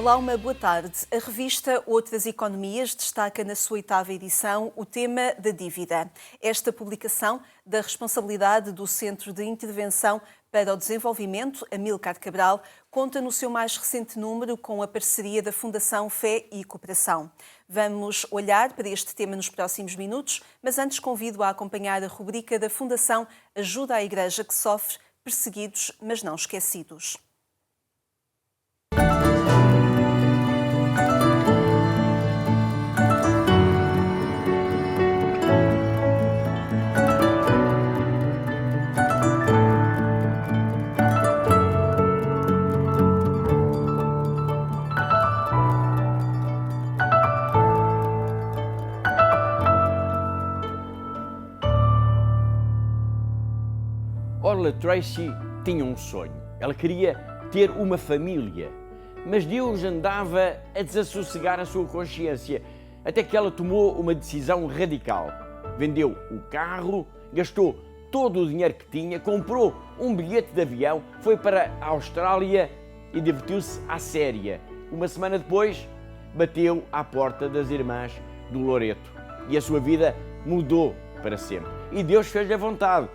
Olá, uma boa tarde. A revista Outras Economias destaca na sua 8ª edição o tema da dívida. Esta publicação, da responsabilidade do Centro de Intervenção para o Desenvolvimento, Amílcar Cabral, conta no seu mais recente número com a parceria da Fundação Fé e Cooperação. Vamos olhar para este tema nos próximos minutos, mas antes convido a acompanhar a rubrica da Fundação Ajuda à Igreja que Sofre, Perseguidos, mas não esquecidos. Orla Tracy tinha um sonho. Ela queria ter uma família, mas Deus andava a desassossegar a sua consciência, até que ela tomou uma decisão radical. Vendeu o carro, gastou todo o dinheiro que tinha, comprou um bilhete de avião, foi para a Austrália e divertiu-se à séria. Uma semana depois, bateu à porta das irmãs do Loreto e a sua vida mudou para sempre. E Deus fez-lhe a vontade.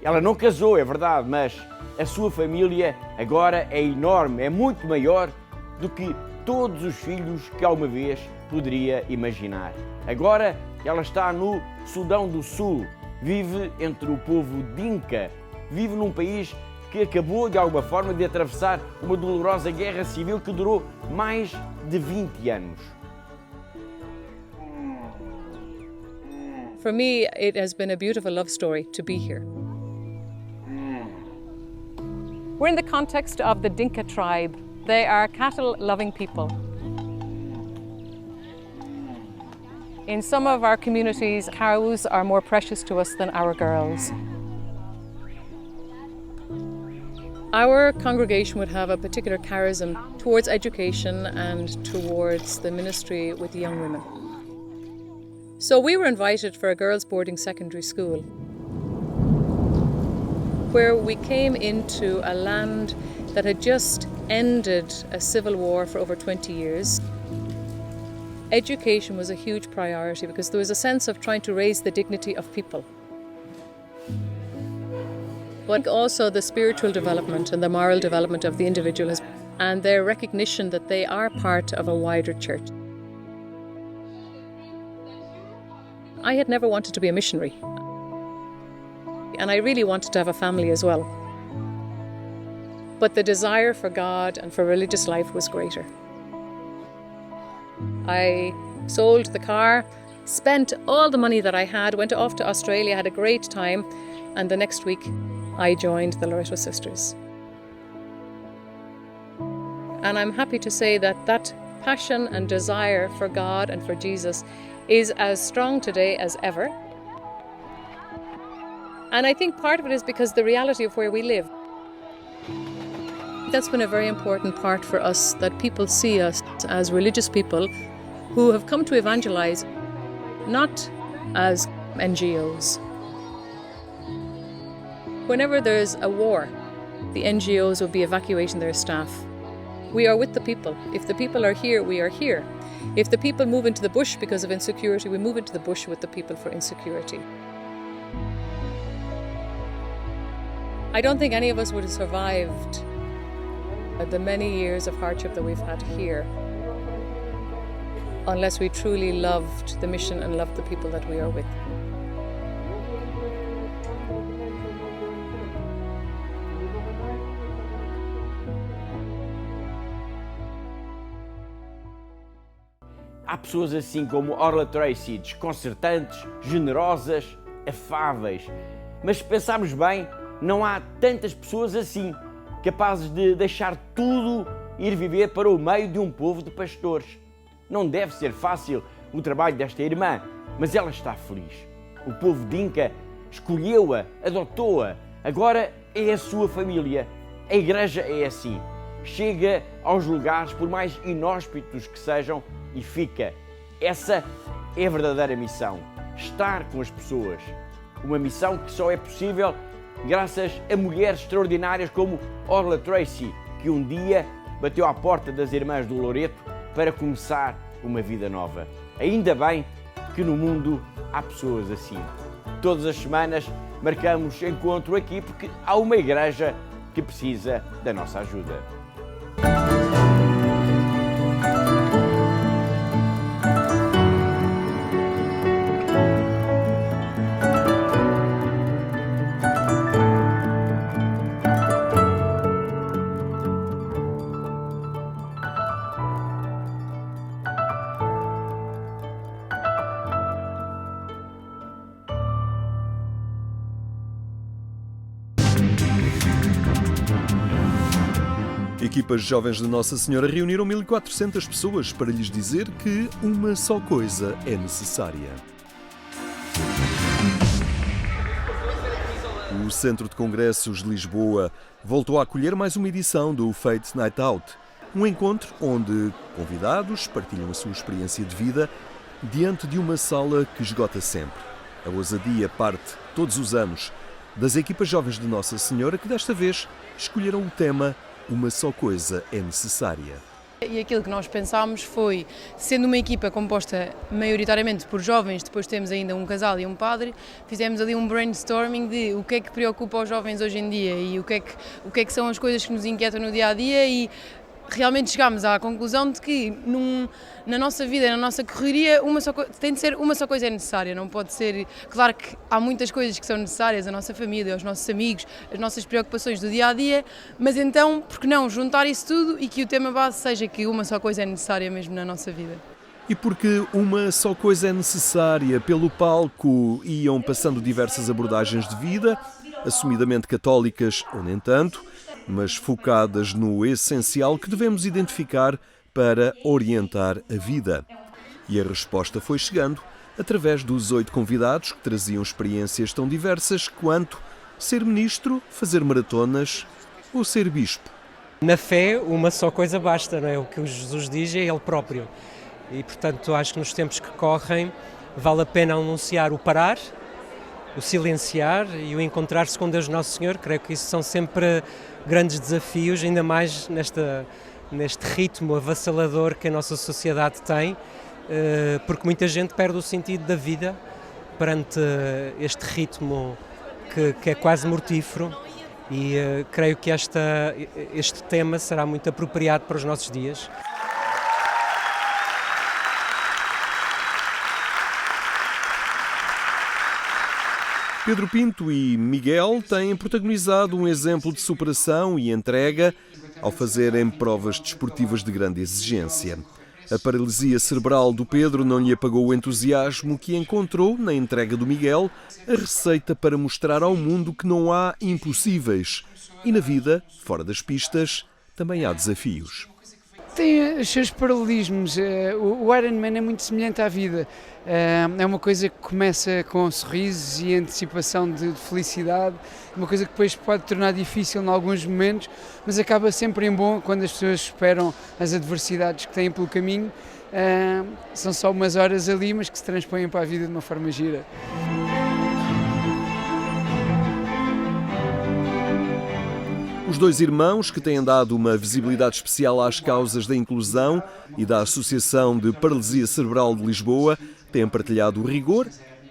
Ela não casou, é verdade, mas a sua família agora é enorme, é muito maior do que todos os filhos que alguma vez poderia imaginar. Agora ela está no Sudão do Sul, vive entre o povo Dinka, vive num país que acabou de alguma forma de atravessar uma dolorosa guerra civil que durou mais de 20 anos. For me, it has been a beautiful love story to be here. We're in the context of the Dinka tribe. They are cattle-loving people. In some of our communities, cows are more precious to us than our girls. Our congregation would have a particular charism towards education and towards the ministry with young women. So we were invited for a girls' boarding secondary school, where we came into a land that had just ended a civil war for over 20 years. Education was a huge priority because there was a sense of trying to raise the dignity of people, but also the spiritual development and the moral development of the individual and their recognition that they are part of a wider church. I had never wanted to be a missionary, and I really wanted to have a family as well. But the desire for God and for religious life was greater. I sold the car, spent all the money that I had, went off to Australia, had a great time, and the next week I joined the Loreto Sisters. And I'm happy to say that that passion and desire for God and for Jesus is as strong today as ever. And I think part of it is because the reality of where we live. That's been a very important part for us, that people see us as religious people who have come to evangelize, not as NGOs. Whenever there's a war, the NGOs will be evacuating their staff. We are with the people. If the people are here, we are here. If the people move into the bush because of insecurity, we move into the bush with the people for insecurity. I don't think any of us would have survived the many years of hardship that we've had here unless we truly loved the mission and loved the people that we are with. Há pessoas assim como Orla Tracy, desconcertantes, generosas, afáveis. Mas se pensarmos bem, não há tantas pessoas assim, capazes de deixar tudo e ir viver para o meio de um povo de pastores. Não deve ser fácil o trabalho desta irmã, mas ela está feliz. O povo Dinka escolheu-a, adotou-a, agora é a sua família. A igreja é assim, chega aos lugares, por mais inóspitos que sejam, e fica. Essa é a verdadeira missão, estar com as pessoas. Uma missão que só é possível graças a mulheres extraordinárias como Orla Tracy, que um dia bateu à porta das Irmãs do Loreto para começar uma vida nova. Ainda bem que no mundo há pessoas assim. Todas as semanas marcamos encontro aqui porque há uma igreja que precisa da nossa ajuda. Equipas jovens de Nossa Senhora reuniram 1.400 pessoas para lhes dizer que uma só coisa é necessária. O Centro de Congressos de Lisboa voltou a acolher mais uma edição do Faith Night Out, um encontro onde convidados partilham a sua experiência de vida diante de uma sala que esgota sempre. A ousadia parte, todos os anos, das equipas jovens de Nossa Senhora que desta vez escolheram o tema Uma só coisa é necessária. E aquilo que nós pensámos foi, sendo uma equipa composta maioritariamente por jovens, depois temos ainda um casal e um padre, fizemos ali um brainstorming de o que é que preocupa os jovens hoje em dia e o que é que são as coisas que nos inquietam no dia a dia, e realmente chegámos à conclusão de que na nossa vida, na nossa correria, tem de ser uma só coisa é necessária, não pode ser... Claro que há muitas coisas que são necessárias, a nossa família, os nossos amigos, as nossas preocupações do dia-a-dia, mas então, por que não juntar isso tudo e que o tema base seja que uma só coisa é necessária mesmo na nossa vida. E porque uma só coisa é necessária, pelo palco iam passando diversas abordagens de vida, assumidamente católicas ou nem tanto, mas focadas no essencial que devemos identificar para orientar a vida. E a resposta foi chegando através dos 8 convidados que traziam experiências tão diversas quanto ser ministro, fazer maratonas ou ser bispo. Na fé, uma só coisa basta, não é? O que o Jesus diz é Ele próprio. E, portanto, acho que nos tempos que correm vale a pena anunciar o parar, o silenciar e o encontrar-se com Deus Nosso Senhor. Creio que isso são sempre grandes desafios, ainda mais neste ritmo avassalador que a nossa sociedade tem, porque muita gente perde o sentido da vida perante este ritmo que é quase mortífero, e creio que este tema será muito apropriado para os nossos dias. Pedro Pinto e Miguel têm protagonizado um exemplo de superação e entrega ao fazerem provas desportivas de grande exigência. A paralisia cerebral do Pedro não lhe apagou o entusiasmo que encontrou na entrega do Miguel, a receita para mostrar ao mundo que não há impossíveis. E na vida, fora das pistas, também há desafios. Tem os seus paralelismos. O Ironman é muito semelhante à vida. É uma coisa que começa com sorrisos e antecipação de felicidade, uma coisa que depois pode tornar difícil em alguns momentos, mas acaba sempre em bom quando as pessoas superam as adversidades que têm pelo caminho. São só umas horas ali, mas que se transpõem para a vida de uma forma gira. Os 2 irmãos, que têm dado uma visibilidade especial às causas da inclusão e da Associação de Paralisia Cerebral de Lisboa, têm partilhado o rigor,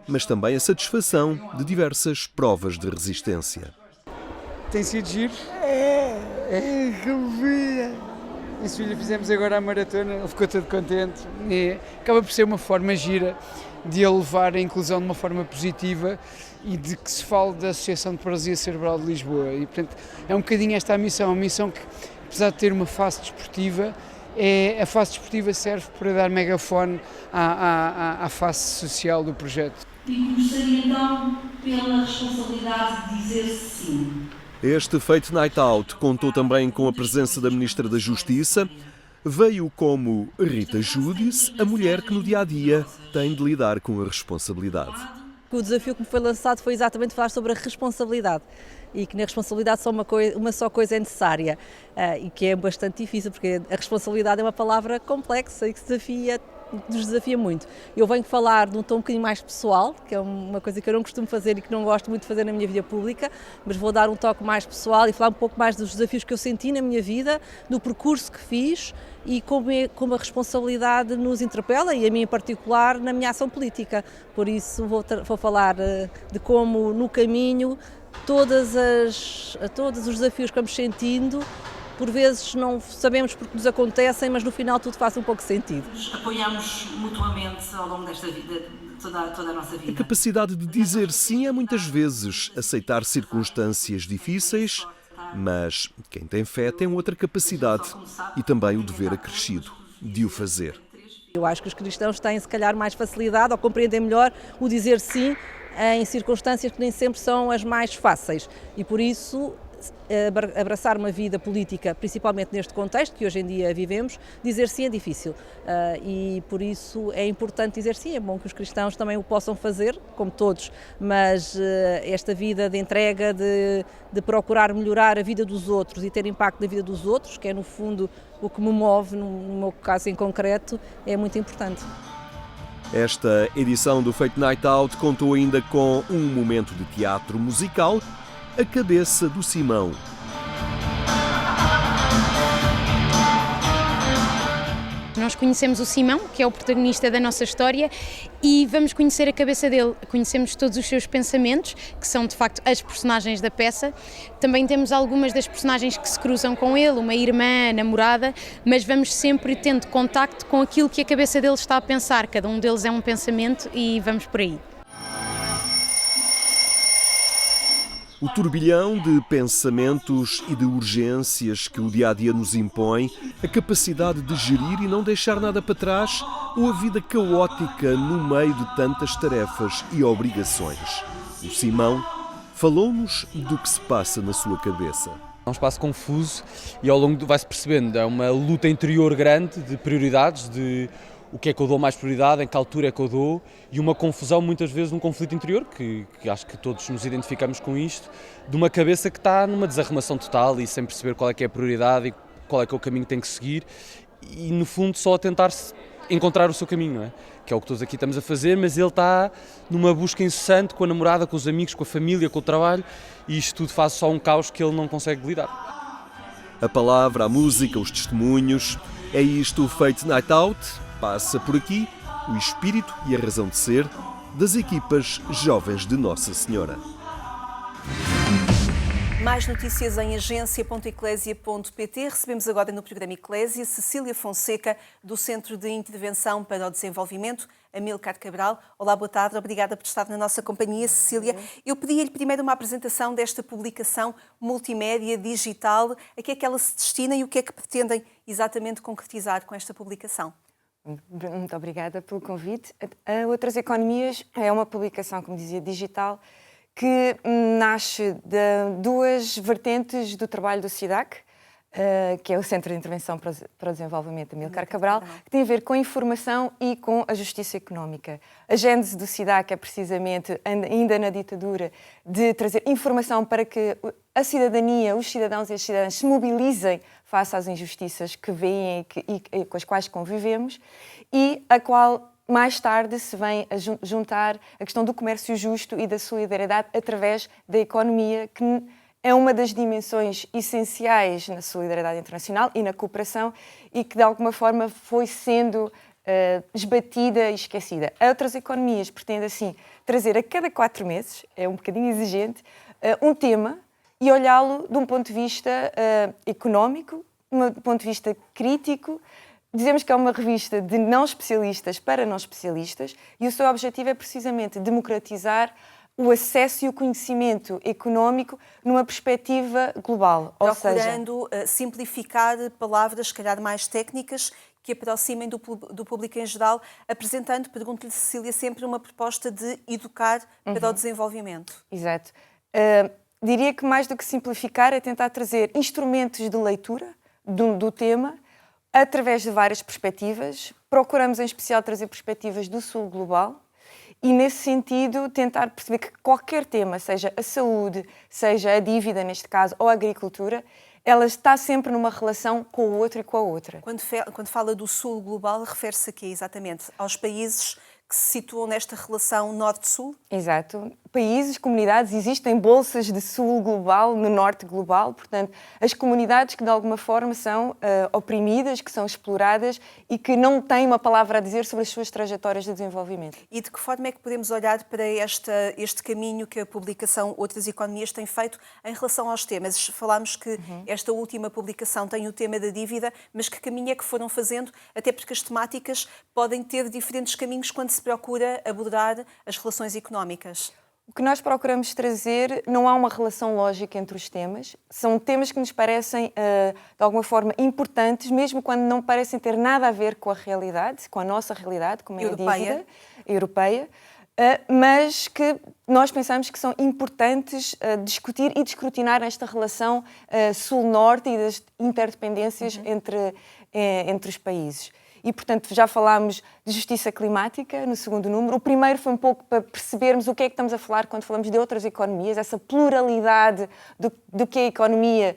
mas também a satisfação de diversas provas de resistência. Tem sido giro? Em Sevilha fizemos agora a maratona, ele ficou todo contente. E acaba por ser uma forma gira de elevar a inclusão de uma forma positiva e de que se fale da Associação de Paralisia Cerebral de Lisboa. E, portanto, é um bocadinho esta a missão que, apesar de ter uma face desportiva, a face desportiva serve para dar megafone à face social do projeto. E começaria então pela responsabilidade de dizer sim. Este Faith Night Out contou também com a presença da Ministra da Justiça. Veio como Rita Júdice, a mulher que no dia-a-dia tem de lidar com a responsabilidade. O desafio que me foi lançado foi exatamente falar sobre a responsabilidade e que na responsabilidade só uma só coisa é necessária e que é bastante difícil, porque a responsabilidade é uma palavra complexa e que desafia nos desafia muito. Eu venho falar de um tom um bocadinho mais pessoal, que é uma coisa que eu não costumo fazer e que não gosto muito de fazer na minha vida pública, mas vou dar um toque mais pessoal e falar um pouco mais dos desafios que eu senti na minha vida, do percurso que fiz e como a responsabilidade nos interpela, e a mim em particular, na minha ação política. Por isso vou falar de como no caminho todos os desafios que vamos sentindo, por vezes não sabemos porque nos acontecem, mas no final tudo faz um pouco de sentido. Apoiamos mutuamente ao longo desta vida, toda a nossa vida. A capacidade de dizer sim é muitas vezes aceitar circunstâncias difíceis, mas quem tem fé tem outra capacidade e também o dever acrescido de o fazer. Eu acho que os cristãos têm se calhar mais facilidade ou compreendem melhor o dizer sim em circunstâncias que nem sempre são as mais fáceis e por isso abraçar uma vida política, principalmente neste contexto que hoje em dia vivemos, dizer sim é difícil e por isso é importante dizer sim. É bom que os cristãos também o possam fazer, como todos, mas esta vida de entrega, de procurar melhorar a vida dos outros e ter impacto na vida dos outros, que é no fundo o que me move, no meu caso em concreto, é muito importante. Esta edição do Fate Night Out contou ainda com um momento de teatro musical, A Cabeça do Simão. Nós conhecemos o Simão, que é o protagonista da nossa história, e vamos conhecer a cabeça dele. Conhecemos todos os seus pensamentos, que são de facto as personagens da peça. Também temos algumas das personagens que se cruzam com ele, uma irmã, a namorada, mas vamos sempre tendo contacto com aquilo que a cabeça dele está a pensar. Cada um deles é um pensamento e vamos por aí. O turbilhão de pensamentos e de urgências que o dia-a-dia nos impõe, a capacidade de gerir e não deixar nada para trás, ou a vida caótica no meio de tantas tarefas e obrigações. O Simão falou-nos do que se passa na sua cabeça. É um espaço confuso e ao longo vai-se percebendo, é uma luta interior grande de prioridades, de o que é que eu dou mais prioridade, em que altura é que eu dou, e uma confusão, muitas vezes, um conflito interior, que acho que todos nos identificamos com isto, de uma cabeça que está numa desarrumação total e sem perceber qual é que é a prioridade e qual é que é o caminho que tem que seguir, e no fundo só a tentar encontrar o seu caminho, não é? Que é o que todos aqui estamos a fazer, mas ele está numa busca incessante com a namorada, com os amigos, com a família, com o trabalho, e isto tudo faz só um caos que ele não consegue lidar. A palavra, a música, os testemunhos, é isto o Fate Night Out. Passa por aqui o espírito e a razão de ser das equipas jovens de Nossa Senhora. Mais notícias em agência.eclésia.pt. Recebemos agora no programa Eclésia Cecília Fonseca, do Centro de Intervenção para o Desenvolvimento, Amílcar Cabral. Olá, boa tarde, obrigada por estar na nossa companhia, Cecília. Eu pedi-lhe primeiro uma apresentação desta publicação multimédia, digital, a que é que ela se destina e o que é que pretendem exatamente concretizar com esta publicação. Muito obrigada pelo convite. A Outras Economias é uma publicação, como dizia, digital, que nasce de duas vertentes do trabalho do SIDAC, que é o Centro de Intervenção para o Desenvolvimento Amílcar Cabral, que tem a ver com a informação e com a justiça económica. A gênese do SIDAC é precisamente, ainda na ditadura, de trazer informação para que a cidadania, os cidadãos e as cidadãs se mobilizem face às injustiças que veem e com as quais convivemos, e a qual mais tarde se vem a juntar a questão do comércio justo e da solidariedade através da economia, que é uma das dimensões essenciais na solidariedade internacional e na cooperação e que de alguma forma foi sendo esbatida e esquecida. A Outras Economias pretende assim trazer a cada 4 meses, é um bocadinho exigente, um tema e olhá-lo de um ponto de vista económico, de um ponto de vista crítico. Dizemos que é uma revista de não especialistas para não especialistas e o seu objetivo é precisamente democratizar o acesso e o conhecimento económico numa perspectiva global. Procurando simplificar palavras, se calhar mais técnicas, que aproximem do público em geral, apresentando, pergunto-lhe, Cecília, sempre uma proposta de educar para o desenvolvimento. Exato. Diria que mais do que simplificar é tentar trazer instrumentos de leitura do tema através de várias perspectivas. Procuramos em especial trazer perspectivas do Sul global e nesse sentido tentar perceber que qualquer tema, seja a saúde, seja a dívida neste caso ou a agricultura, ela está sempre numa relação com o outro e com a outra. Quando fala do Sul global, refere-se aqui exatamente aos países que se situam nesta relação Norte-Sul? Exato. Países, comunidades, existem bolsas de Sul global, no Norte global, portanto, as comunidades que de alguma forma são oprimidas, que são exploradas e que não têm uma palavra a dizer sobre as suas trajetórias de desenvolvimento. E de que forma é que podemos olhar para este caminho que a publicação Outras Economias tem feito em relação aos temas? Falámos que esta última publicação tem o tema da dívida, mas que caminho é que foram fazendo, até porque as temáticas podem ter diferentes caminhos quando se procura abordar as relações económicas? O que nós procuramos trazer, não há uma relação lógica entre os temas. São temas que nos parecem, de alguma forma, importantes, mesmo quando não parecem ter nada a ver com a realidade, com a nossa realidade, como é a dívida europeia, mas que nós pensamos que são importantes discutir e descrutinar esta relação sul-norte e das interdependências entre os países. E, portanto, já falámos de justiça climática no segundo número. O primeiro foi um pouco para percebermos o que é que estamos a falar quando falamos de outras economias, essa pluralidade do que é a economia,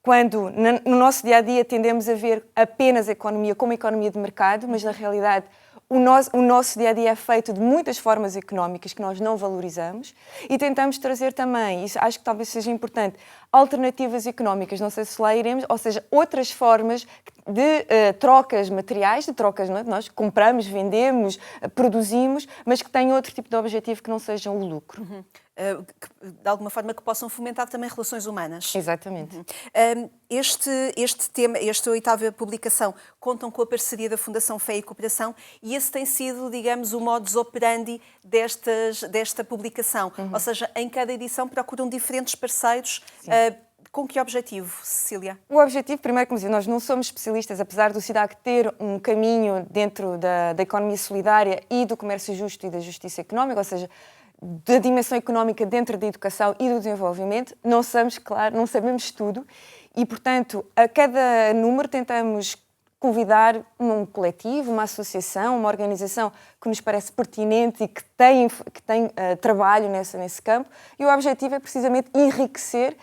quando no nosso dia-a-dia tendemos a ver apenas a economia como a economia de mercado, mas, na realidade, o nosso dia-a-dia é feito de muitas formas económicas que nós não valorizamos e tentamos trazer também, isso acho que talvez seja importante, alternativas económicas, não sei se lá iremos, ou seja, outras formas de trocas materiais, de trocas, não é? Nós compramos, vendemos, produzimos, mas que têm outro tipo de objetivo que não sejam o lucro. De alguma forma que possam fomentar também relações humanas. Exatamente. Este tema, esta 8ª publicação, contam com a parceria da Fundação Fé e Cooperação e esse tem sido, digamos, o modus operandi desta publicação. Ou seja, em cada edição procuram diferentes parceiros. Com que objetivo, Cecília? O objetivo, primeiro, como dizia, nós não somos especialistas, apesar do SIDAC ter um caminho dentro da economia solidária e do comércio justo e da justiça económica, ou seja, da dimensão económica dentro da educação e do desenvolvimento, não sabemos tudo e, portanto, a cada número tentamos convidar um coletivo, uma associação, uma organização que nos parece pertinente e que tem trabalho nesse campo e o objetivo é precisamente enriquecer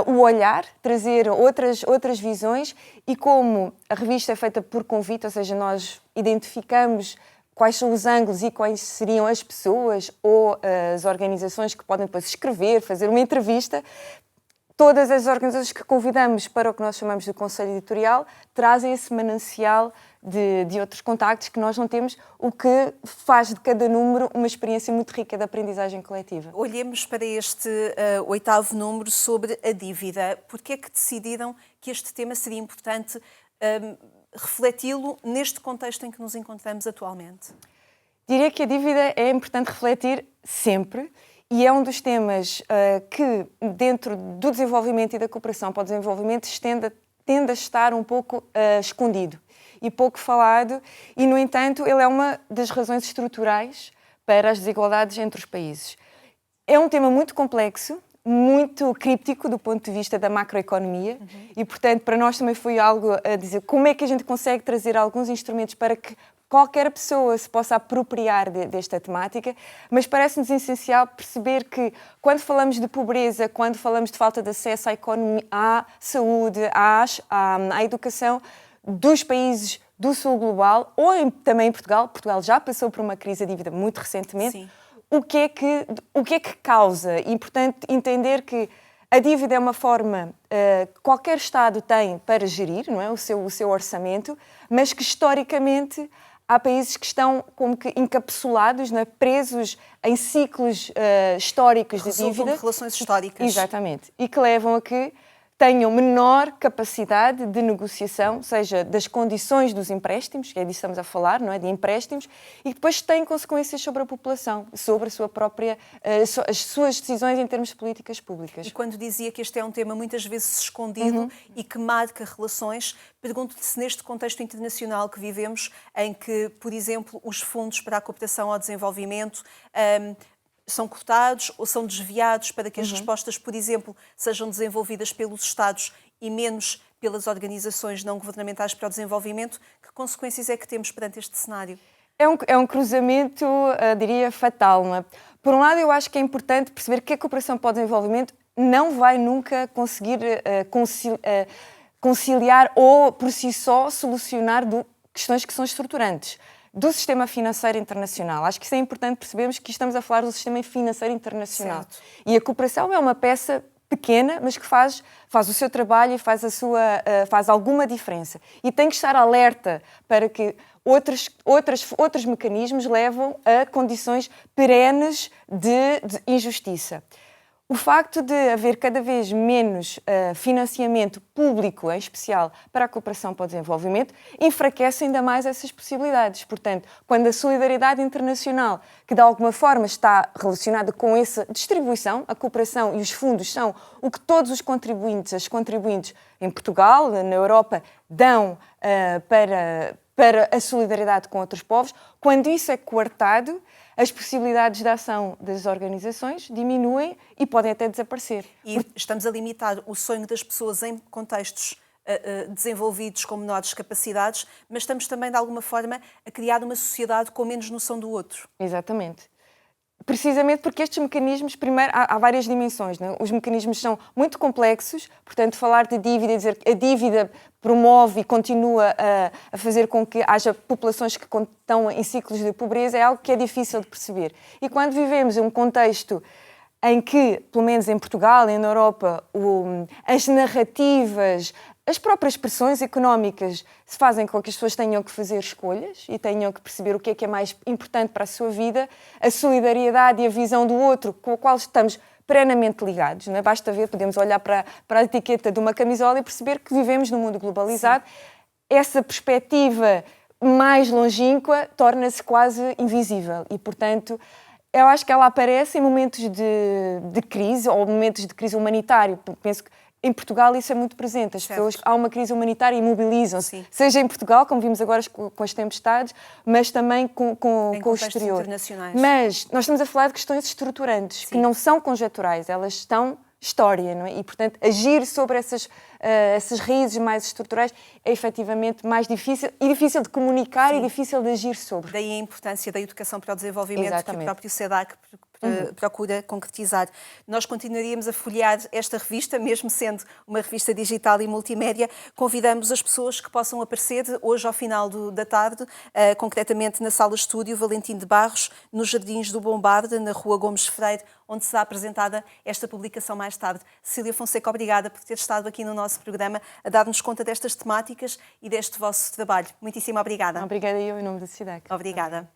o olhar, trazer outras visões e como a revista é feita por convite, ou seja, nós identificamos quais são os ângulos e quais seriam as pessoas ou as organizações que podem depois escrever, fazer uma entrevista. Todas as organizações que convidamos para o que nós chamamos de Conselho Editorial trazem esse manancial de outros contactos que nós não temos, o que faz de cada número uma experiência muito rica de aprendizagem coletiva. Olhemos para este 8º número sobre a dívida. Por que é que decidiram que este tema seria importante refleti-lo neste contexto em que nos encontramos atualmente? Diria que a dívida é importante refletir sempre e é um dos temas que, dentro do desenvolvimento e da cooperação para o desenvolvimento, tende a estar um pouco escondido e pouco falado e, no entanto, ele é uma das razões estruturais para as desigualdades entre os países. É um tema muito complexo, muito críptico do ponto de vista da macroeconomia e, portanto, para nós também foi algo a dizer como é que a gente consegue trazer alguns instrumentos para que qualquer pessoa se possa apropriar desta temática, mas parece-nos essencial perceber que quando falamos de pobreza, quando falamos de falta de acesso à economia, à saúde, à educação dos países do sul global, ou também em Portugal já passou por uma crise de dívida muito recentemente, sim. O que é que causa? E, portanto, entender que a dívida é uma forma que qualquer Estado tem para gerir, não é? o seu orçamento, mas que historicamente há países que estão como que encapsulados, não é? Presos em ciclos históricos de dívida. De relações históricas. Exatamente. E que levam a que tenham menor capacidade de negociação, seja das condições dos empréstimos, que é disso que estamos a falar, não é? De empréstimos, e depois têm consequências sobre a população, sobre a sua própria, as suas decisões em termos de políticas públicas. E quando dizia que este é um tema muitas vezes escondido e que marca relações, pergunto-te se neste contexto internacional que vivemos, em que, por exemplo, os fundos para a cooperação ao desenvolvimento são cortados ou são desviados para que as respostas, por exemplo, sejam desenvolvidas pelos Estados e menos pelas organizações não governamentais para o desenvolvimento, que consequências é que temos perante este cenário? É um cruzamento, diria, fatal. Não é? Por um lado, eu acho que é importante perceber que a cooperação para o desenvolvimento não vai nunca conseguir conciliar ou, por si só, solucionar questões que são estruturantes do sistema financeiro internacional. Acho que isso é importante percebermos que estamos a falar do sistema financeiro internacional. Certo. E a cooperação é uma peça pequena, mas que faz o seu trabalho e faz alguma diferença. E tem que estar alerta para que outros mecanismos levam a condições perenes de injustiça. O facto de haver cada vez menos financiamento público, em especial para a cooperação para o desenvolvimento, enfraquece ainda mais essas possibilidades. Portanto, quando a solidariedade internacional, que de alguma forma está relacionada com essa distribuição, a cooperação e os fundos são o que todos os contribuintes, as contribuintes em Portugal, na Europa, dão para a solidariedade com outros povos, quando isso é coartado, as possibilidades de ação das organizações diminuem e podem até desaparecer. E estamos a limitar o sonho das pessoas em contextos desenvolvidos com menores capacidades, mas estamos também, de alguma forma, a criar uma sociedade com menos noção do outro. Exatamente. Precisamente porque estes mecanismos, primeiro, há várias dimensões, não é? Os mecanismos são muito complexos, portanto, falar de dívida, dizer que a dívida promove e continua a fazer com que haja populações que estão em ciclos de pobreza é algo que é difícil de perceber. E quando vivemos em um contexto em que, pelo menos em Portugal e na Europa, as narrativas, as próprias pressões económicas se fazem com que as pessoas tenham que fazer escolhas e tenham que perceber o que é mais importante para a sua vida, a solidariedade e a visão do outro com a qual estamos plenamente ligados. Não é? Basta ver, podemos olhar para a etiqueta de uma camisola e perceber que vivemos num mundo globalizado. Sim. Essa perspectiva mais longínqua torna-se quase invisível e, portanto, eu acho que ela aparece em momentos de crise ou momentos de crise humanitária. Penso que em Portugal isso é muito presente. As pessoas, há uma crise humanitária e mobilizam-se. Seja em Portugal, como vimos agora com as tempestades, mas também com o exterior. Mas nós estamos a falar de questões estruturantes, que não são conjecturais, elas estão história, não é? E, portanto, agir sobre essas raízes mais estruturais é efetivamente mais difícil, e difícil de comunicar e difícil de agir sobre. Daí a importância da educação para o desenvolvimento. Exatamente. Que o próprio SEDAC procura concretizar. Nós continuaríamos a folhear esta revista, mesmo sendo uma revista digital e multimédia. Convidamos as pessoas que possam aparecer hoje ao final da tarde, concretamente na Sala Estúdio Valentim de Barros, nos Jardins do Bombarde, na Rua Gomes Freire, onde será apresentada esta publicação mais tarde. Cecília Fonseca, obrigada por ter estado aqui no nosso programa a dar-nos conta destas temáticas e deste vosso trabalho. Muitíssimo obrigada. Obrigada eu, em nome da SEDAC. Obrigada.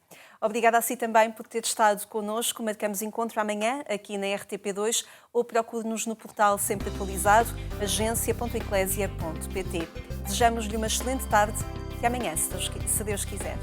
Obrigada a si também por ter estado connosco. Marcamos encontro amanhã aqui na RTP2 ou procure-nos no portal sempre atualizado agência.eclesia.pt. Desejamos-lhe uma excelente tarde e amanhã, se Deus quiser.